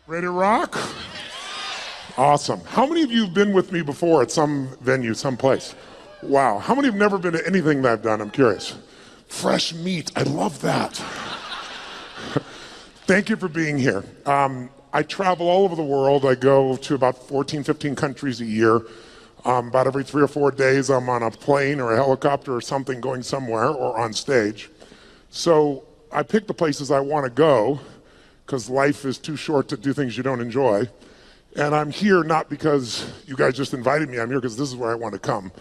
Ready to rock? Awesome. How many of you have been with me before at some venue, someplace? Wow. How many have never been to anything that I've done? I'm curious. Fresh meat. I love that. Thank you for being here. I travel all over the world. I go to about 14, 15 countries a year. About every 3 or 4 days, I'm on a plane or a helicopter or something going somewhere or on stage. So I pick the places I want to go because life is too short to do things you don't enjoy. And I'm here not because you guys just invited me. I'm here because this is where I want to come.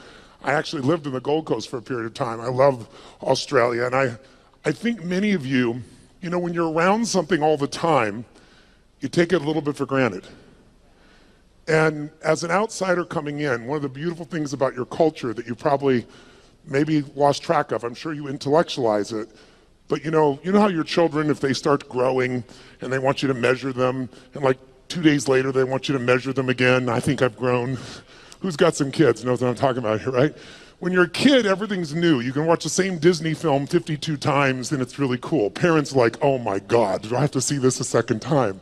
I actually lived in the Gold Coast for a period of time. I love Australia. And I think many of you, you know, when you're around something all the time, you take it a little bit for granted. And as an outsider coming in, one of the beautiful things about your culture that you probably maybe lost track of, I'm sure you intellectualize it, but you know how your children, if they start growing and they want you to measure them, and like 2 days later they want you to measure them again, I think I've grown. Who's got some kids knows what I'm talking about here, right? When you're a kid, everything's new. You can watch the same Disney film 52 times and it's really cool. Parents are like, oh my God, do I have to see this a second time?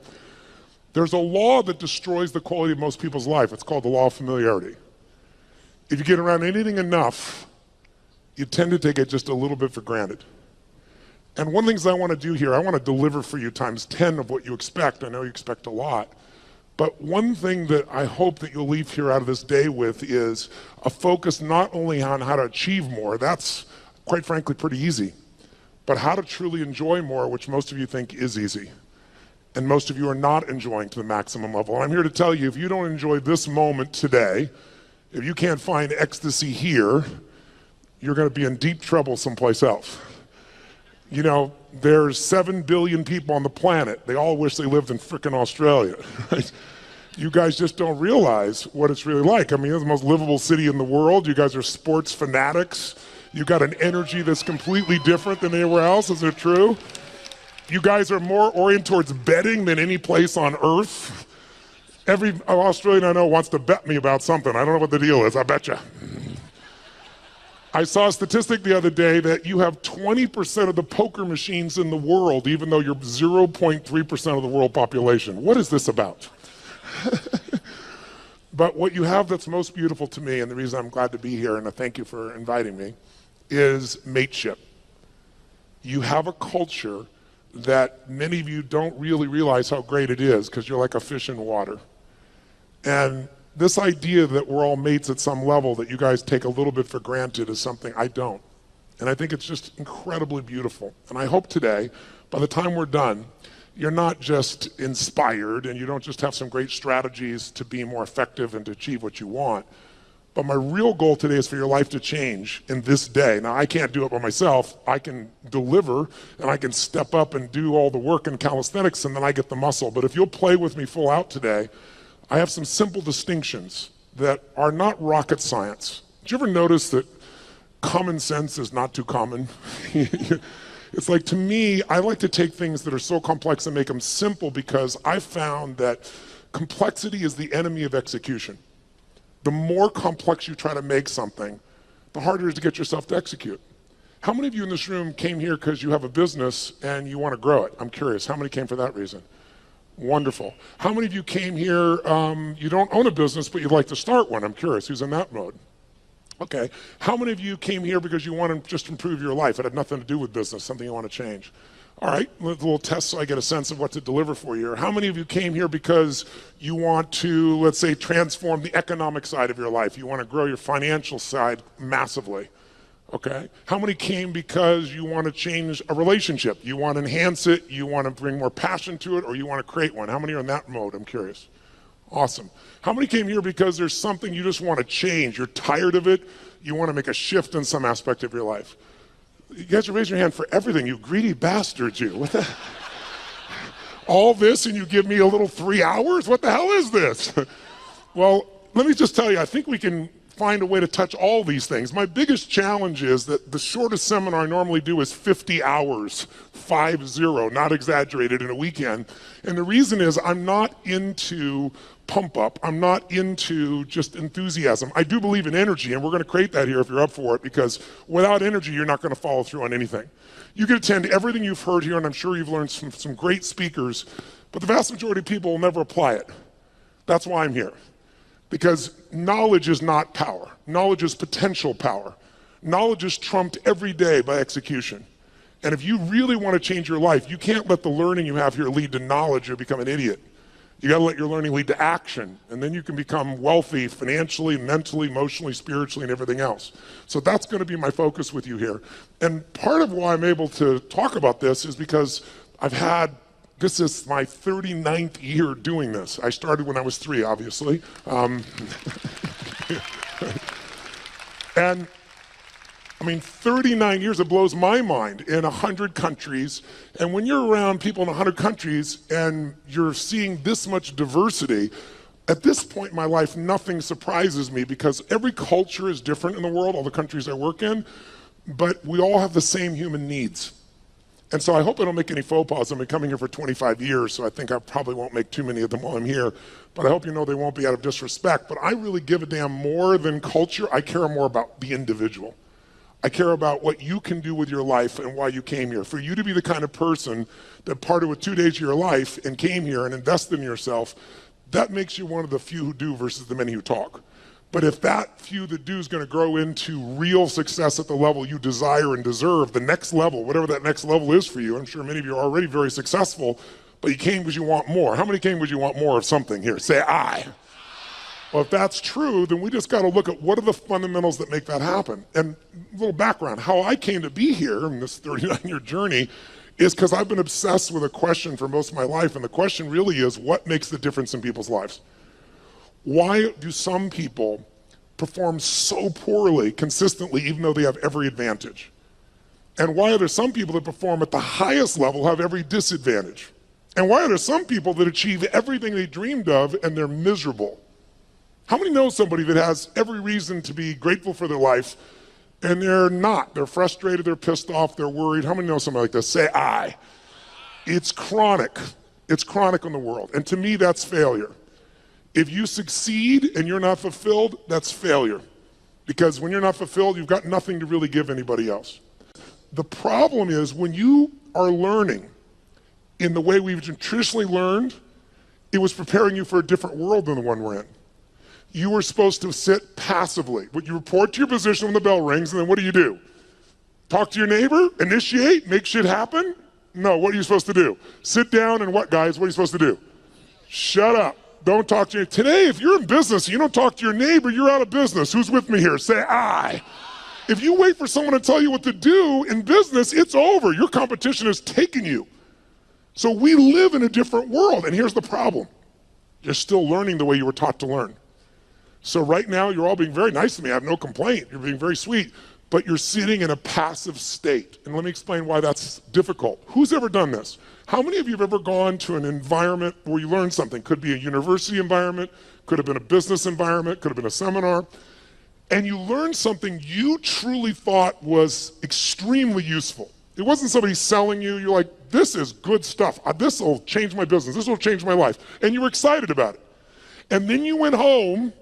There's a law that destroys the quality of most people's life. It's called the law of familiarity. If you get around anything enough, you tend to take it just a little bit for granted. And one of the things I want to do here, I want to deliver for you times 10 of what you expect. I know you expect a lot. But one thing that I hope that you'll leave here out of this day with is a focus not only on how to achieve more, that's quite frankly pretty easy, but how to truly enjoy more, which most of you think is easy. And most of you are not enjoying to the maximum level. And I'm here to tell you, if you don't enjoy this moment today, if you can't find ecstasy here, you're going to be in deep trouble someplace else. You know, there's 7 billion people on the planet. They all wish they lived in frickin' Australia, right? You guys just don't realize what it's really like. I mean, it's the most livable city in the world. You guys are sports fanatics. You got an energy that's completely different than anywhere else. Is it true? You guys are more oriented towards betting than any place on earth. Every Australian I know wants to bet me about something. I don't know what the deal is, I bet you. I saw a statistic the other day that you have 20% of the poker machines in the world, even though you're 0.3% of the world population. What is this about? But what you have that's most beautiful to me, and the reason I'm glad to be here, and I thank you for inviting me, is mateship. You have a culture that many of you don't really realize how great it is because you're like a fish in water. And this idea that we're all mates at some level that you guys take a little bit for granted is something I don't. And I think it's just incredibly beautiful. And I hope today, by the time we're done, you're not just inspired and you don't just have some great strategies to be more effective and to achieve what you want. But my real goal today is for your life to change in this day. Now, I can't do it by myself. I can deliver and I can step up and do all the work in calisthenics and then I get the muscle. But if you'll play with me full out today, I have some simple distinctions that are not rocket science. Did you ever notice that common sense is not too common? It's like, to me, I like to take things that are so complex and make them simple because I found that complexity is the enemy of execution. The more complex you try to make something, the harder it is to get yourself to execute. How many of you in this room came here because you have a business and you want to grow it? I'm curious, how many came for that reason? Wonderful. How many of you came here, you don't own a business, but you'd like to start one? I'm curious, who's in that mode? Okay. How many of you came here because you want to just improve your life? It had nothing to do with business, something you want to change. All right, a little test so I get a sense of what to deliver for you. Or how many of you came here because you want to, let's say, transform the economic side of your life? You want to grow your financial side massively. Okay. How many came because you want to change a relationship? You want to enhance it, you want to bring more passion to it, or you want to create one? How many are in that mode? I'm curious. Awesome. How many came here because there's something you just want to change? You're tired of it, you want to make a shift in some aspect of your life? You guys are raising your hand for everything, you greedy bastards, you. What the? All this and you give me a little 3 hours? What the hell is this? Well, let me just tell you, I think we can find a way to touch all these things. My biggest challenge is that the shortest seminar I normally do is 50 hours, 50, not exaggerated, in a weekend. And the reason is I'm not into pump up. I'm not into just enthusiasm. I do believe in energy, and we're going to create that here if you're up for it, because without energy, you're not going to follow through on anything. You can attend everything you've heard here, and I'm sure you've learned from some great speakers, but the vast majority of people will never apply it. That's why I'm here. Because knowledge is not power. Knowledge is potential power. Knowledge is trumped every day by execution. And if you really want to change your life, you can't let the learning you have here lead to knowledge or become an idiot. You got to let your learning lead to action, and then you can become wealthy financially, mentally, emotionally, spiritually, and everything else. So that's going to be my focus with you here. And part of why I'm able to talk about this is because this is my 39th year doing this. I started when I was 3, obviously. And I mean, 39 years, it blows my mind, in 100 countries. And when you're around people in 100 countries and you're seeing this much diversity, at this point in my life, nothing surprises me, because every culture is different in the world, all the countries I work in, but we all have the same human needs. And so I hope I don't make any faux pas. I've been coming here for 25 years, so I think I probably won't make too many of them while I'm here. But I hope you know they won't be out of disrespect. But I really give a damn more than culture. I care more about the individual. I care about what you can do with your life and why you came here. For you to be the kind of person that parted with 2 days of your life and came here and invested in yourself, that makes you one of the few who do versus the many who talk. But if that few that do is going to grow into real success at the level you desire and deserve, the next level, whatever that next level is for you, I'm sure many of you are already very successful, but you came because you want more. How many came because you want more of something here? Say I. Well, if that's true, then we just got to look at what are the fundamentals that make that happen. And a little background, how I came to be here in this 39-year journey is because I've been obsessed with a question for most of my life, and the question really is, what makes the difference in people's lives? Why do some people perform so poorly consistently even though they have every advantage? And why are there some people that perform at the highest level have every disadvantage? And why are there some people that achieve everything they dreamed of and they're miserable? How many know somebody that has every reason to be grateful for their life and they're not? They're frustrated, they're pissed off, they're worried. How many know somebody like this? Say I. It's chronic. It's chronic in the world. And to me, that's failure. If you succeed and you're not fulfilled, that's failure. Because when you're not fulfilled, you've got nothing to really give anybody else. The problem is when you are learning in the way we've traditionally learned, it was preparing you for a different world than the one we're in. You were supposed to sit passively. But you report to your position when the bell rings, and then what do? Talk to your neighbor? Initiate? Make shit happen? No, what are you supposed to do? Sit down and what, guys? What are you supposed to do? Shut up. Don't talk to your... Today, if you're in business and you don't talk to your neighbor, you're out of business. Who's with me here? Say I. If you wait for someone to tell you what to do in business, it's over. Your competition has taken you. So we live in a different world, and here's the problem. You're still learning the way you were taught to learn. So right now, you're all being very nice to me. I have no complaint. You're being very sweet, but you're sitting in a passive state. And let me explain why that's difficult. Who's ever done this? How many of you have ever gone to an environment where you learned something? Could be a university environment, could have been a business environment, could have been a seminar, and you learned something you truly thought was extremely useful. It wasn't somebody selling you. You're like, this is good stuff. This will change my business. This will change my life. And you were excited about it. And then you went home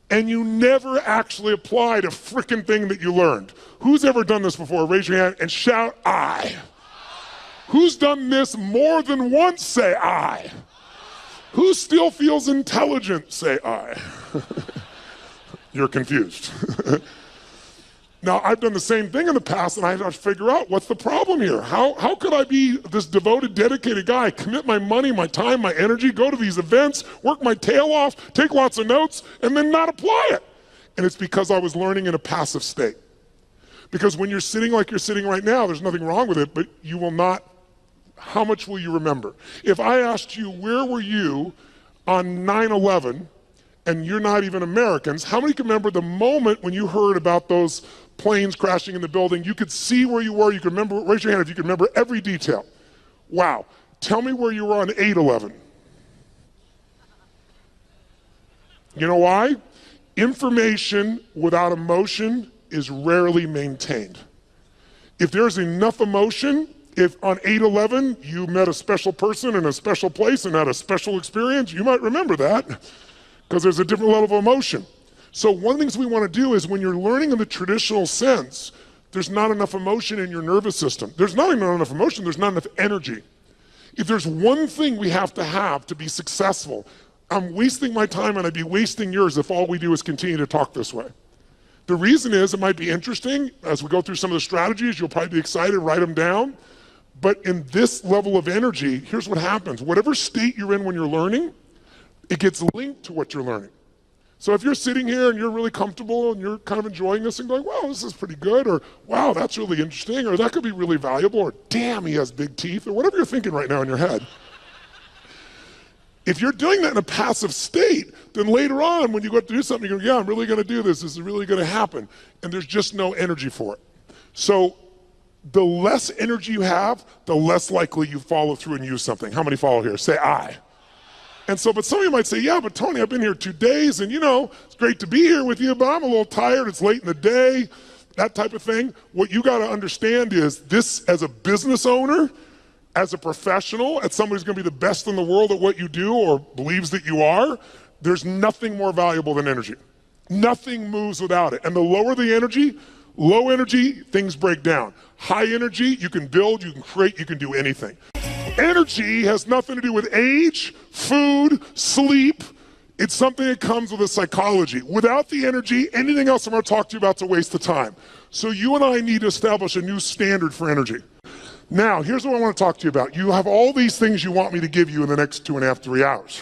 and you never actually applied a frickin' thing that you learned. Who's ever done this before? Raise your hand and shout, I. Who's done this more than once? Say I. Who still feels intelligent? Say I. You're confused. Now, I've done the same thing in the past, and I have to figure out what's the problem here. How could I be this devoted, dedicated guy, commit my money, my time, my energy, go to these events, work my tail off, take lots of notes, and then not apply it? And it's because I was learning in a passive state. Because when you're sitting like you're sitting right now, there's nothing wrong with it, but you will not, how much will you remember? If I asked you, where were you on 9/11, and you're not even Americans, how many can remember the moment when you heard about those planes crashing in the building? You could see where you were, you could remember, raise your hand if you could remember every detail. Wow, tell me where you were on 8/11. You know why? Information without emotion is rarely maintained. If there's enough emotion, if on 8/11 you met a special person in a special place and had a special experience, you might remember that because there's a different level of emotion. So one of the things we want to do is when you're learning in the traditional sense, there's not enough emotion in your nervous system. There's not even enough emotion, there's not enough energy. If there's one thing we have to be successful, I'm wasting my time and I'd be wasting yours if all we do is continue to talk this way. The reason is it might be interesting. As we go through some of the strategies, you'll probably be excited, write them down. But in this level of energy, here's what happens. Whatever state you're in when you're learning, it gets linked to what you're learning. So if you're sitting here and you're really comfortable and you're kind of enjoying this and going, wow, this is pretty good, or wow, that's really interesting, or that could be really valuable, or damn, he has big teeth, or whatever you're thinking right now in your head. If you're doing that in a passive state, then later on when you go to do something, you go, yeah, I'm really gonna do this is really gonna happen, and there's just no energy for it. So the less energy you have, the less likely you follow through and use something. How many follow here? Say I. And so, but some of you might say, yeah, but Tony, I've been here 2 days and it's great to be here with you, but I'm a little tired, it's late in the day, that type of thing. What you gotta understand is this, as a business owner, as a professional, as somebody who's gonna be the best in the world at what you do or believes that you are, there's nothing more valuable than energy. Nothing moves without it. And the lower the energy, low energy, things break down. High energy, you can build, you can create, you can do anything. Energy has nothing to do with age, food, sleep. It's something that comes with a psychology. Without the energy, anything else I'm gonna talk to you about is a waste of time. So you and I need to establish a new standard for energy. Now, here's what I want to talk to you about. You have all these things you want me to give you in the next 2.5, 3 hours.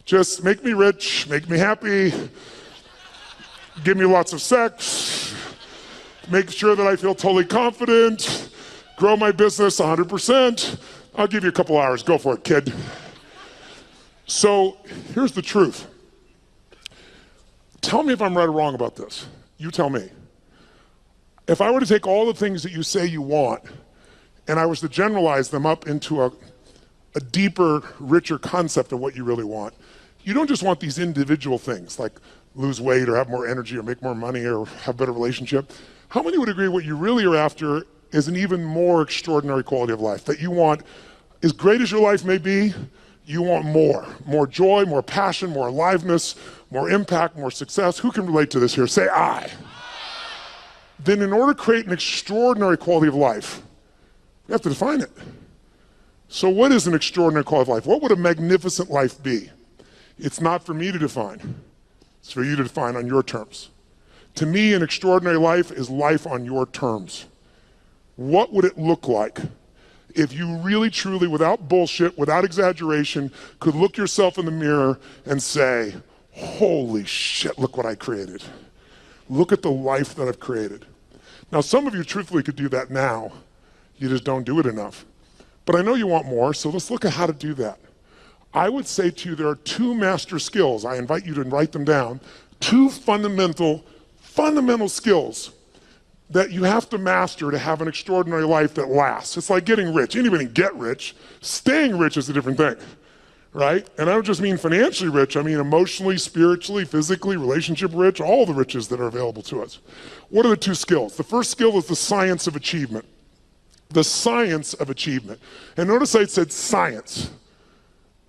Just make me rich, make me happy, give me lots of sex, make sure that I feel totally confident, grow my business 100%. I'll give you a couple hours, go for it, kid. So here's the truth. Tell me if I'm right or wrong about this. You tell me. If I were to take all the things that you say you want and I was to generalize them up into a deeper, richer concept of what you really want, you don't just want these individual things like lose weight or have more energy or make more money or have a better relationship. How many would agree what you really are after is an even more extraordinary quality of life? That you want, as great as your life may be, you want more joy, more passion, more aliveness, more impact, more success. Who can relate to this here? Say I. Then in order to create an extraordinary quality of life, you have to define it. So what is an extraordinary quality of life? What would a magnificent life be? It's not for me to define. It's for you to define on your terms. To me, an extraordinary life is life on your terms. What would it look like if you really, truly, without bullshit, without exaggeration, could look yourself in the mirror and say, holy shit, look what I created. Look at the life that I've created. Now, some of you truthfully could do that now. You just don't do it enough. But I know you want more, so let's look at how to do that. I would say to you, there are 2 master skills. I invite you to write them down. 2 fundamental skills that you have to master to have an extraordinary life that lasts. It's like getting rich. Anybody can get rich. Staying rich is a different thing, right? And I don't just mean financially rich. I mean emotionally, spiritually, physically, relationship rich, all the riches that are available to us. What are the 2 skills? The first skill is the science of achievement. The science of achievement. And notice I said science.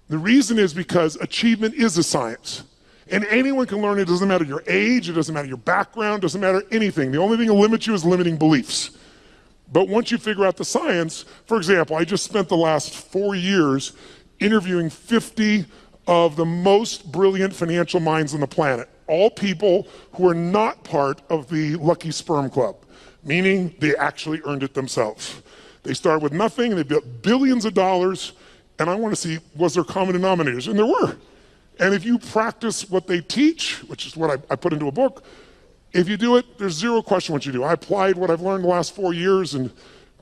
The reason is because achievement is a science. And anyone can learn it. It doesn't matter your age, it doesn't matter your background, it doesn't matter anything. The only thing that limits you is limiting beliefs. But once you figure out the science, for example, I just spent the last 4 years interviewing 50 of the most brilliant financial minds on the planet. All people who are not part of the Lucky Sperm Club, meaning they actually earned it themselves. They started with nothing, and they built billions of dollars, and I want to see, was there common denominators? And there were. And if you practice what they teach, which is what I put into a book, if you do it, there's zero question what you do. I applied what I've learned the last 4 years and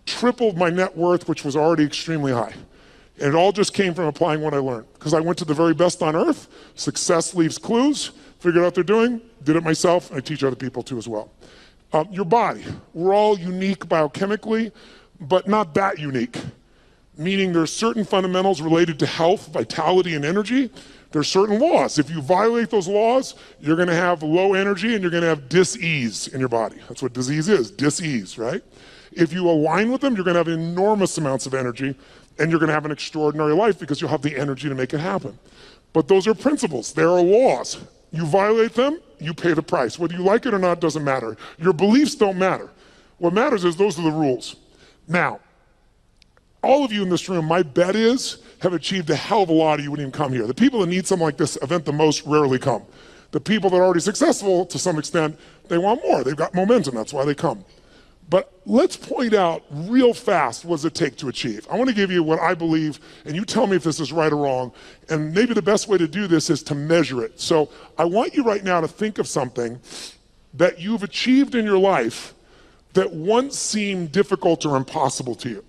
tripled my net worth, which was already extremely high. And it all just came from applying what I learned. Because I went to the very best on earth, success leaves clues, figured out what they're doing, did it myself, and I teach other people too as well. Your body, we're all unique biochemically, but not that unique. meaning there's certain fundamentals related to health, vitality, and energy. There's certain laws. If you violate those laws, you're gonna have low energy and you're gonna have dis-ease in your body. That's what disease is, dis-ease, right? If you align with them, you're gonna have enormous amounts of energy and you're gonna have an extraordinary life because you'll have the energy to make it happen. But those are principles, there are laws. You violate them, you pay the price. Whether you like it or not doesn't matter. Your beliefs don't matter. What matters is those are the rules. Now, all of you in this room, my bet is, have achieved a hell of a lot or you wouldn't even come here. The people that need something like this event the most rarely come. The people that are already successful, to some extent, they want more. They've got momentum, that's why they come. But let's point out real fast what does it take to achieve. I want to give you what I believe, and you tell me if this is right or wrong, and maybe the best way to do this is to measure it. So I want you right now to think of something that you've achieved in your life that once seemed difficult or impossible to you.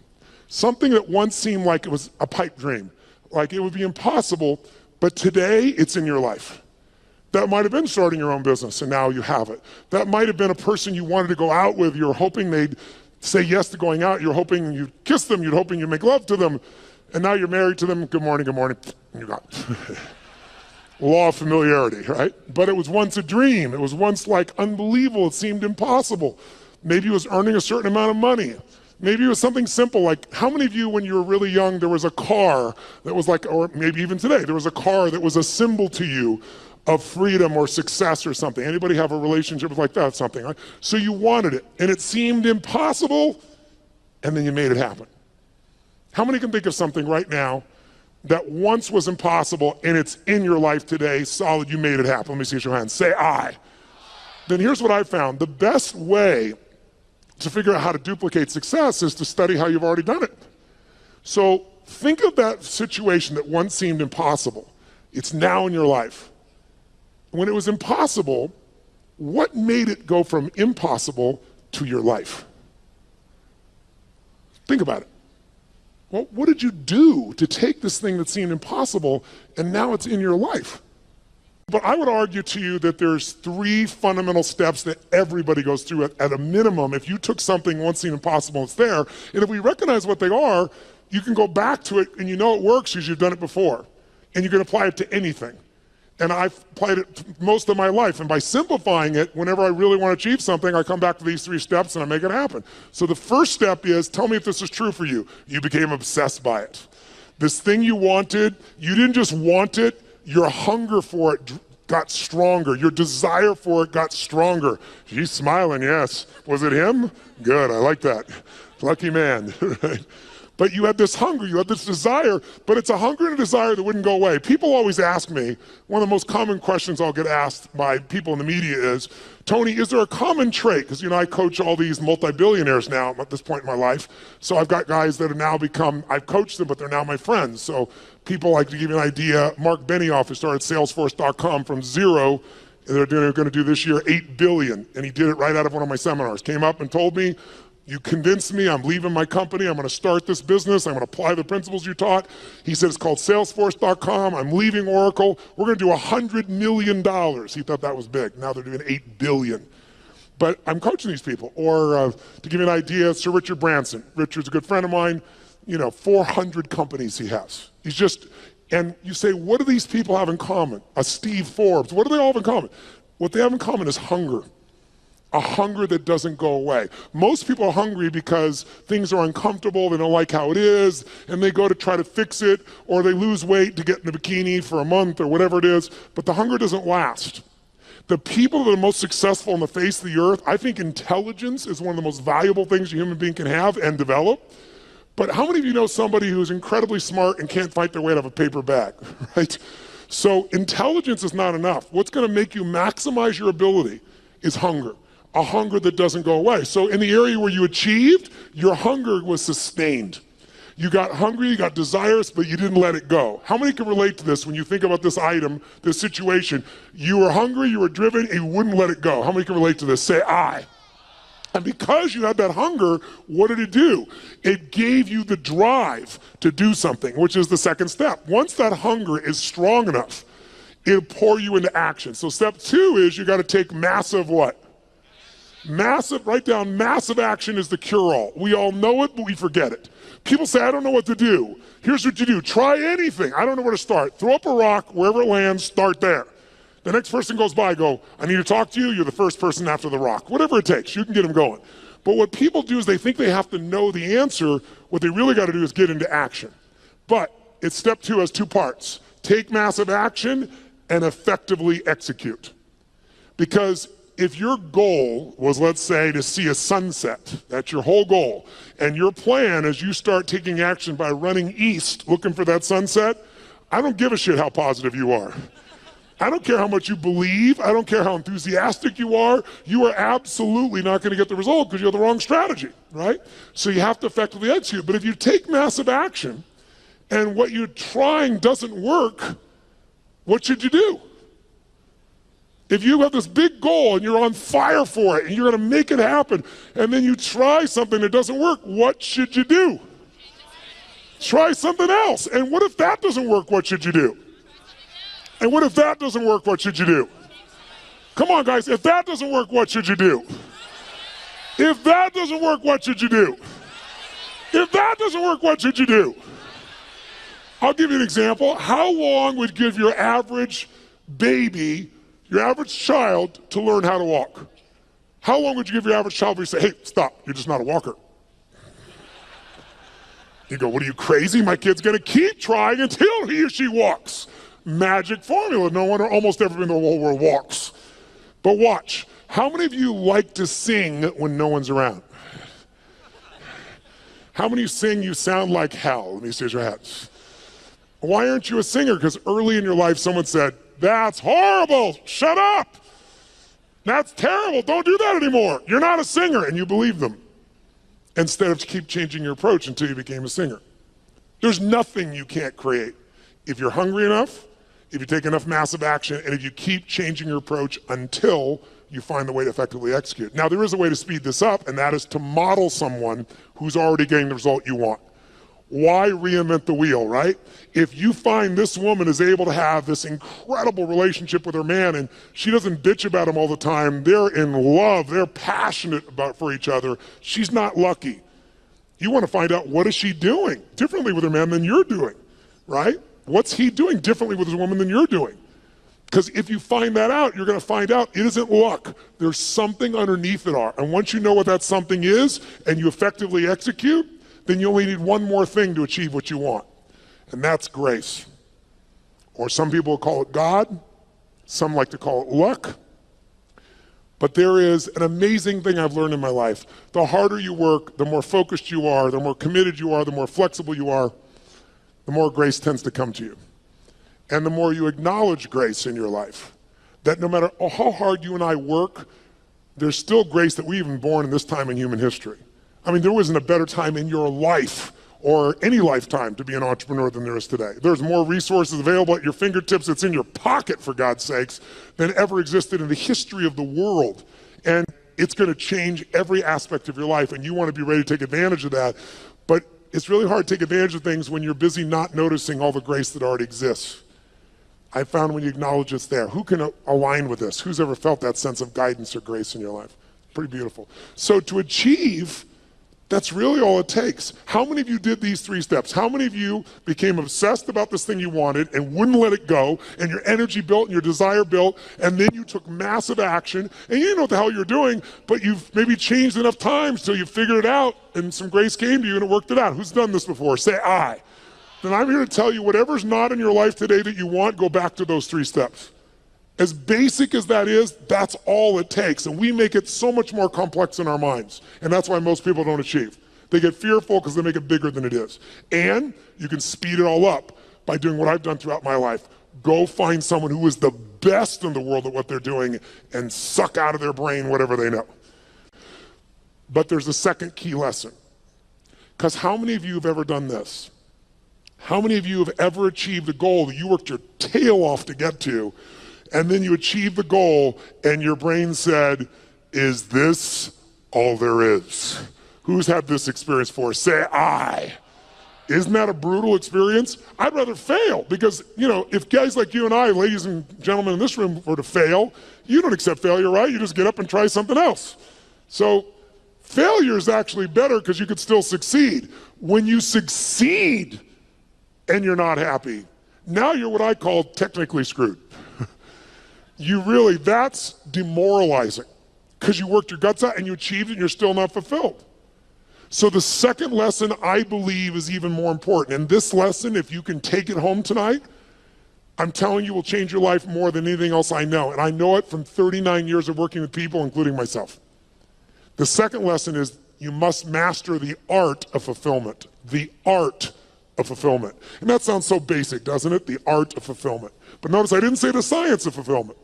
Something that once seemed like it was a pipe dream, like it would be impossible, but today it's in your life. That might have been starting your own business and now you have it. That might have been a person you wanted to go out with, you're hoping they'd say yes to going out, you're hoping you'd kiss them, you're hoping you'd make love to them, and now you're married to them, good morning, and you got it. Law of familiarity, right? But it was once a dream, it was once like unbelievable, it seemed impossible. Maybe it was earning a certain amount of money. Maybe it was something simple like, how many of you when you were really young, there was a car that was like, or maybe even today, there was a car that was a symbol to you of freedom or success or something. Anybody have a relationship like that, something, right? So you wanted it and it seemed impossible and then you made it happen. How many can think of something right now that once was impossible and it's in your life today, solid, you made it happen? Let me see your hands, say I. Then here's what I found, the best way to figure out how to duplicate success is to study how you've already done it. So think of that situation that once seemed impossible. It's now in your life. When it was impossible, what made it go from impossible to your life? Think about it. Well, what did you do to take this thing that seemed impossible and now it's in your life? But I would argue to you that there's 3 fundamental steps that everybody goes through at a minimum. If you took something once seemed impossible, it's there. And if we recognize what they are, you can go back to it and you know it works because you've done it before. And you can apply it to anything. And I've applied it most of my life. And by simplifying it, whenever I really want to achieve something, I come back to these 3 steps and I make it happen. So the first step is, tell me if this is true for you. You became obsessed by it. This thing you wanted, you didn't just want it, your hunger for it got stronger. Your desire for it got stronger. She's smiling, yes. Was it him? Good, I like that. Lucky man, right? But you had this hunger, you had this desire, but it's a hunger and a desire that wouldn't go away. People always ask me, one of the most common questions I'll get asked by people in the media is, Tony, is there a common trait? Because I coach all these multi-billionaires now at this point in my life. So I've got guys that have now become, I've coached them, but they're now my friends. So people, like to give you an idea, Mark Benioff, who started Salesforce.com from 0, and they're going to do this year $8 billion. And he did it right out of one of my seminars. Came up and told me, you convinced me, I'm leaving my company, I'm gonna start this business, I'm gonna apply the principles you taught. He said it's called Salesforce.com, I'm leaving Oracle, we're gonna do $100 million. He thought that was big, now they're doing $8 billion. But I'm coaching these people. Or to give you an idea, Sir Richard Branson. Richard's a good friend of mine, 400 companies he has. He's just, and you say, what do these people have in common? A Steve Forbes, what do they all have in common? What they have in common is hunger. A hunger that doesn't go away. Most people are hungry because things are uncomfortable, they don't like how it is, and they go to try to fix it, or they lose weight to get in a bikini for a month or whatever it is, but the hunger doesn't last. The people that are most successful on the face of the earth, I think intelligence is one of the most valuable things a human being can have and develop. But how many of you know somebody who's incredibly smart and can't fight their way out of a paper bag, right? So intelligence is not enough. What's gonna make you maximize your ability is hunger. A hunger that doesn't go away. So in the area where you achieved, your hunger was sustained. You got hungry, you got desirous, but you didn't let it go. How many can relate to this when you think about this item, this situation? You were hungry, you were driven, and you wouldn't let it go. How many can relate to this? Say I. And because you had that hunger, what did it do? It gave you the drive to do something, which is the second step. Once that hunger is strong enough, it'll pour you into action. So step 2 is you gotta take massive what? Massive, write down, massive action is the cure-all. We all know it, but we forget it. People say, I don't know what to do. Here's what you do. Try anything. I don't know where to start. Throw up a rock, wherever it lands, start there. The next person goes by, go, I need to talk to you. You're the first person after the rock. Whatever it takes, you can get them going. But what people do is they think they have to know the answer. What they really got to do is get into action. But it's step 2 has 2 parts. Take massive action and effectively execute. Because if your goal was, let's say, to see a sunset, that's your whole goal, and your plan as you start taking action by running east looking for that sunset, I don't give a shit how positive you are. I don't care how much you believe. I don't care how enthusiastic you are absolutely not going to get the result because you have the wrong strategy, right? So you have to effectively execute. But if you take massive action and what you're trying doesn't work, what should you do? If you have this big goal and you're on fire for it and you're going to make it happen and then you try something that doesn't work, what should you do? Try something else. And what if that doesn't work? What should you do? And what if that doesn't work? What should you do? Come on, guys. If that doesn't work, what should you do? If that doesn't work, what should you do? If that doesn't work, what should you do? I'll give you an example. How long would you give your average baby, your average child, to learn how to walk? How long would you give your average child before you say, hey, stop, you're just not a walker? You go, what are you, crazy? My kid's going to keep trying until he or she walks. Magic formula. No one or almost everyone in the whole world walks. But watch. How many of you like to sing when no one's around? How many sing you sound like hell? Let me see your hands. Why aren't you a singer? Because early in your life someone said, that's horrible. Shut up. That's terrible. Don't do that anymore. You're not a singer. And you believe them. Instead of keep changing your approach until you became a singer. There's nothing you can't create. If you're hungry enough, if you take enough massive action, and if you keep changing your approach until you find the way to effectively execute. Now, there is a way to speed this up, and that is to model someone who's already getting the result you want. Why reinvent the wheel, right? If you find this woman is able to have this incredible relationship with her man and she doesn't bitch about him all the time, they're in love, they're passionate for each other, she's not lucky. You want to find out, what is she doing differently with her man than you're doing, right? What's he doing differently with his woman than you're doing? Because if you find that out, you're going to find out it isn't luck. There's something underneath it all. And once you know what that something is and you effectively execute, then you only need one more thing to achieve what you want. And that's grace. Or some people call it God. Some like to call it luck. But there is an amazing thing I've learned in my life. The harder you work, the more focused you are, the more committed you are, the more flexible you are, the more grace tends to come to you. And the more you acknowledge grace in your life, that no matter how hard you and I work, there's still grace that we even born in this time in human history. I mean, there wasn't a better time in your life or any lifetime to be an entrepreneur than there is today. There's more resources available at your fingertips, it's in your pocket, for God's sakes, than ever existed in the history of the world. And it's going to change every aspect of your life, and you want to be ready to take advantage of that. But it's really hard to take advantage of things when you're busy not noticing all the grace that already exists. I found when you acknowledge it's there. Who can align with this? Who's ever felt that sense of guidance or grace in your life? Pretty beautiful. So to achieve, that's really all it takes. How many of you did these 3 steps? How many of you became obsessed about this thing you wanted and wouldn't let it go, and your energy built and your desire built, and then you took massive action, and you didn't know what the hell you're doing, but you've maybe changed enough times till you figured it out, and some grace came to you and it worked it out. Who's done this before? Say I. Then I'm here to tell you, whatever's not in your life today that you want, go back to those 3 steps. As basic as that is, that's all it takes. And we make it so much more complex in our minds. And that's why most people don't achieve. They get fearful because they make it bigger than it is. And you can speed it all up by doing what I've done throughout my life. Go find someone who is the best in the world at what they're doing and suck out of their brain whatever they know. But there's a second key lesson. Because how many of you have ever done this? How many of you have ever achieved a goal that you worked your tail off to get to, and then you achieved the goal and your brain said, is this all there is? Who's had this experience before? Say I. Isn't that a brutal experience? I'd rather fail because, you know, if guys like you and I, ladies and gentlemen in this room, were to fail, you don't accept failure, right? You just get up and try something else. So Failure is actually better because you could still succeed. When you succeed and you're not happy, now you're what I call technically screwed. That's demoralizing because you worked your guts out and you achieved it and you're still not fulfilled. So the second lesson I believe is even more important. And this lesson, if you can take it home tonight, I'm telling you will change your life more than anything else I know. And I know it from 39 years of working with people, including myself. The second lesson is you must master the art of fulfillment. The art of fulfillment. And that sounds so basic, doesn't it? The art of fulfillment. But notice I didn't say the science of fulfillment.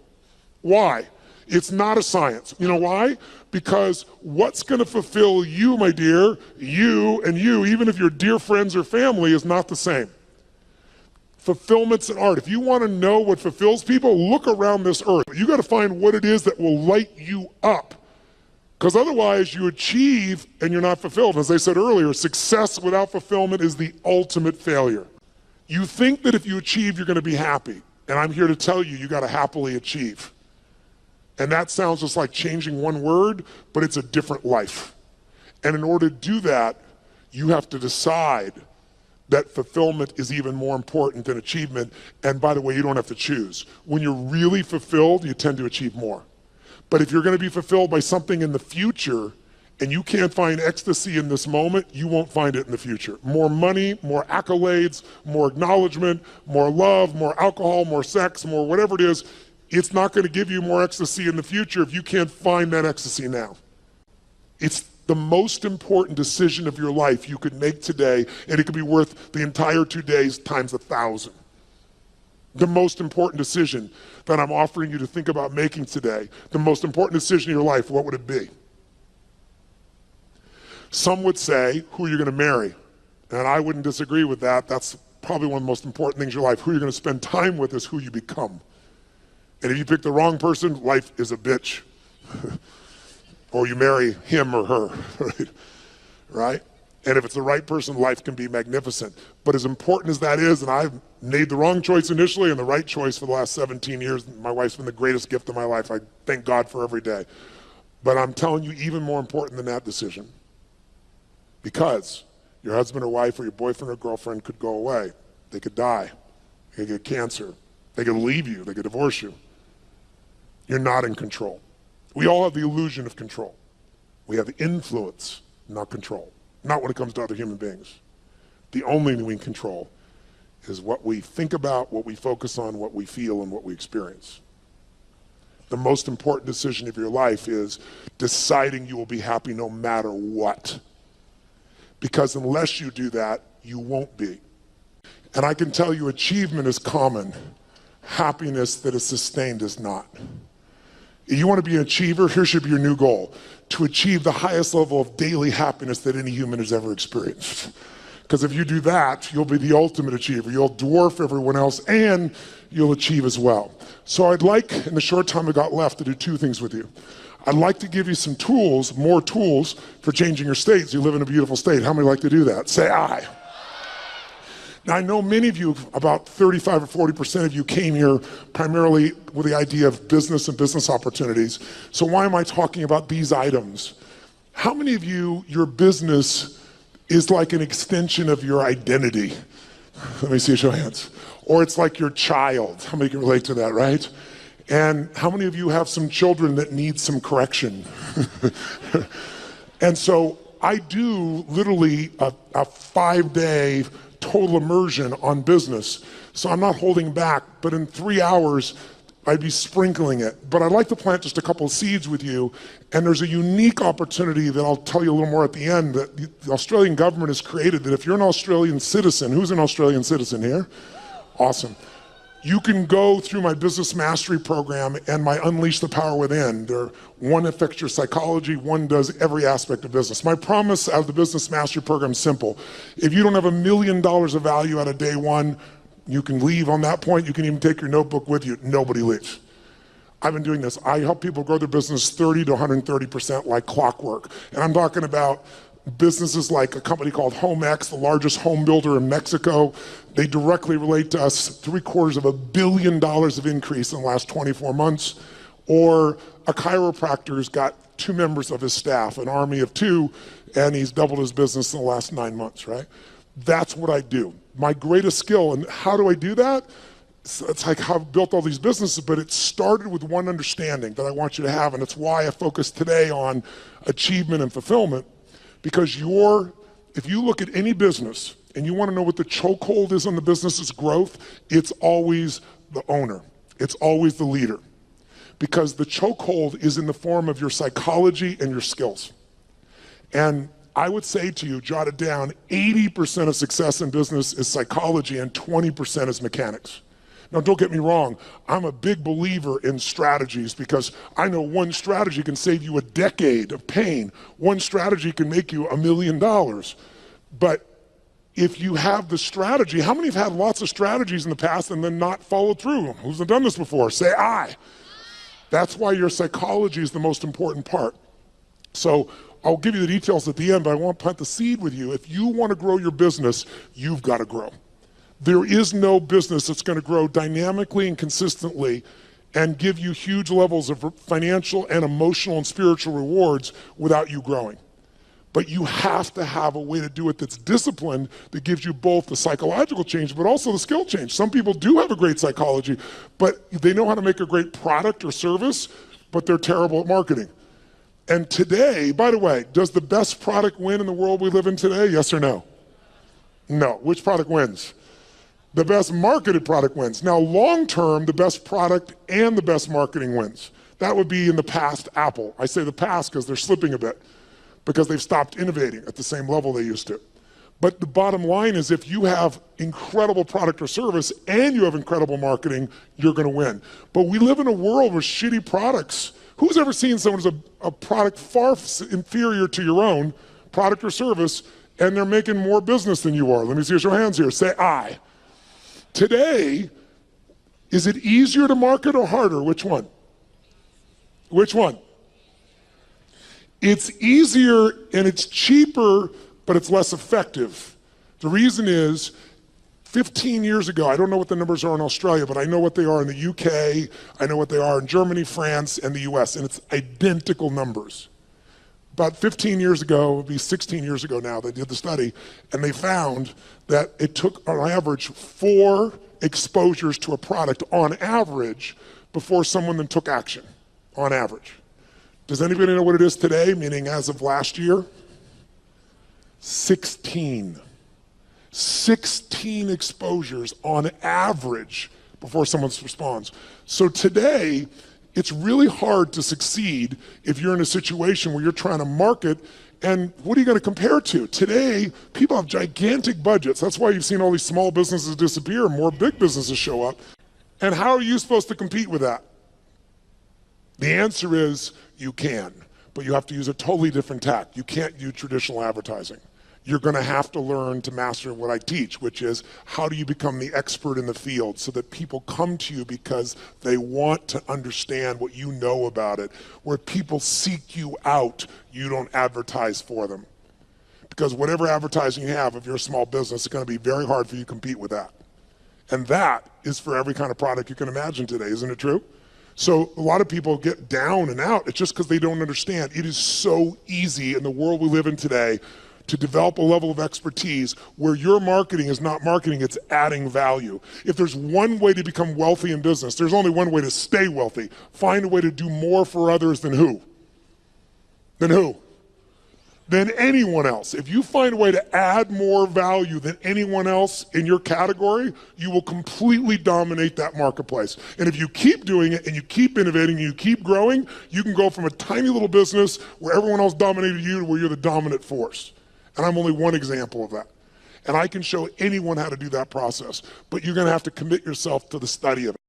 Why? It's not a science. You know why? Because what's going to fulfill you, my dear, you and you, even if you're dear friends or family, is not the same. Fulfillment's an art. If you want to know what fulfills people, look around this earth. You got to find what it is that will light you up. Because otherwise you achieve and you're not fulfilled. As I said earlier, success without fulfillment is the ultimate failure. You think that if you achieve, you're going to be happy. And I'm here to tell you, you got to happily achieve. And that sounds just like changing one word, but it's a different life. And in order to do that, you have to decide that fulfillment is even more important than achievement. And by the way, you don't have to choose. When you're really fulfilled, you tend to achieve more. But if you're going to be fulfilled by something in the future and you can't find ecstasy in this moment, you won't find it in the future. More money, more accolades, more acknowledgement, more love, more alcohol, more sex, more whatever it is, it's not going to give you more ecstasy in the future if you can't find that ecstasy now. It's the most important decision of your life you could make today, and it could be worth the entire 2 days times 1,000. The most important decision that I'm offering you to think about making today, the most important decision in your life, what would it be? Some would say, who you're going to marry. And I wouldn't disagree with that. That's probably one of the most important things in your life. Who you're going to spend time with is who you become. And if you pick the wrong person, life is a bitch. Or you marry him or her, right? And if it's the right person, life can be magnificent. But as important as that is, and I've made the wrong choice initially and the right choice for the last 17 years, my wife's been the greatest gift of my life. I thank God for every day. But I'm telling you, even more important than that decision, because your husband or wife or your boyfriend or girlfriend could go away. They could die. They could get cancer. They could leave you. They could divorce you. You're not in control. We all have the illusion of control. We have influence, not control. Not when it comes to other human beings. The only thing we can control is what we think about, what we focus on, what we feel, and what we experience. The most important decision of your life is deciding you will be happy no matter what. Because unless you do that, you won't be. And I can tell you achievement is common. Happiness that is sustained is not. If you want to be an achiever, here should be your new goal. To achieve the highest level of daily happiness that any human has ever experienced. Because if you do that, you'll be the ultimate achiever. You'll dwarf everyone else and you'll achieve as well. So I'd like, in the short time I got left, to do two things with you. I'd like to give you some tools, more tools for changing your states. You live in a beautiful state. How many like to do that? Say aye. Now I know many of you, about 35 or 40% of you came here primarily with the idea of business and business opportunities. So why am I talking about these items? How many of you, your business is like an extension of your identity? Let me see a show of hands. Or it's like your child. How many can relate to that, right? And how many of you have some children that need some correction? And so I do literally a 5-day total immersion on business. So I'm not holding back, but in 3 hours, I'd be sprinkling it. But I'd like to plant just a couple of seeds with you. And there's a unique opportunity that I'll tell you a little more at the end that the Australian government has created, that if you're an Australian citizen, who's an Australian citizen here? Awesome. You can go through my business mastery program and my Unleash the Power Within. One affects your psychology, one does every aspect of business. My promise out of the business mastery program is simple. If you don't have $1 million of value out of day one, you can leave on that point. You can even take your notebook with you. Nobody leaves. I've been doing this. I help people grow their business 30 to 130% like clockwork. And I'm talking about businesses like a company called HomeX, the largest home builder in Mexico. They directly relate to us, $750 million of increase in the last 24 months. Or a chiropractor's got 2 members of his staff, an army of 2, and he's doubled his business in the last 9 months, right? That's what I do. My greatest skill, and how do I do that? It's like how I've built all these businesses, but it started with one understanding that I want you to have, and it's why I focus today on achievement and fulfillment, because if you look at any business and you want to know what the chokehold is on the business's growth, it's always the owner. It's always the leader. Because the chokehold is in the form of your psychology and your skills. And I would say to you, jot it down, 80% of success in business is psychology and 20% is mechanics. Now, don't get me wrong, I'm a big believer in strategies because I know one strategy can save you a decade of pain. One strategy can make you $1 million. But if you have the strategy, how many have had lots of strategies in the past and then not followed through? Who's done this before? Say I. That's why your psychology is the most important part. So I'll give you the details at the end, but I want to plant the seed with you. If you want to grow your business, you've got to grow. There is no business that's going to grow dynamically and consistently and give you huge levels of financial and emotional and spiritual rewards without you growing. But you have to have a way to do it that's disciplined, that gives you both the psychological change, but also the skill change. Some people do have a great psychology, but they know how to make a great product or service, but they're terrible at marketing. And today, by the way, does the best product win in the world we live in today? Yes or no? No. Which product wins? The best marketed product wins. Now, long term, the best product and the best marketing wins. That would be in the past Apple. I say the past because they're slipping a bit, because they've stopped innovating at the same level they used to. But the bottom line is if you have incredible product or service and you have incredible marketing, you're gonna win. But we live in a world with shitty products. Who's ever seen someone who's a product far inferior to your own product or service and they're making more business than you are? Let me see your hands here, say I. Today, is it easier to market or harder? Which one? Which one? It's easier and it's cheaper, but it's less effective. The reason is, 15 years ago, I don't know what the numbers are in Australia, but I know what they are in the UK, I know what they are in Germany, France, and the US, and it's identical numbers. About 15 years ago, it would be 16 years ago now, they did the study, and they found that it took, on average, 4 exposures to a product on average before someone then took action, on average. Does anybody know what it is today, meaning as of last year? 16. 16 exposures on average before someone responds. So today, it's really hard to succeed if you're in a situation where you're trying to market, and what are you going to compare to? Today, people have gigantic budgets. That's why you've seen all these small businesses disappear and more big businesses show up. And how are you supposed to compete with that? The answer is you can, but you have to use a totally different tack. You can't use traditional advertising. You're going to have to learn to master what I teach, which is how do you become the expert in the field so that people come to you because they want to understand what you know about it. Where people seek you out, you don't advertise for them. Because whatever advertising you have, if you're a small business, it's going to be very hard for you to compete with that. And that is for every kind of product you can imagine today, isn't it true? So a lot of people get down and out. It's just because they don't understand. It is so easy in the world we live in today to develop a level of expertise where your marketing is not marketing, it's adding value. If there's one way to become wealthy in business, there's only one way to stay wealthy. Find a way to do more for others than who? Than who? Than anyone else. If you find a way to add more value than anyone else in your category, you will completely dominate that marketplace. And if you keep doing it and you keep innovating and you keep growing, you can go from a tiny little business where everyone else dominated you to where you're the dominant force. And I'm only one example of that. And I can show anyone how to do that process, but you're going to have to commit yourself to the study of it.